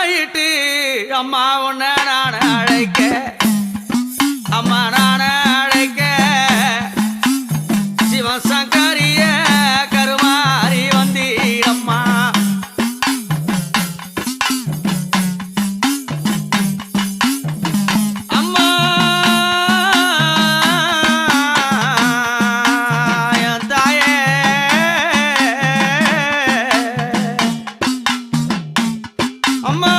ஆயிட்டு அம்மா உன்னை நான் அழைக்க அம்மா நான் அழைக்க சிவசங்கரிய கருமாறி வந்தீரம்மா அம்மா என் தாயே அம்மா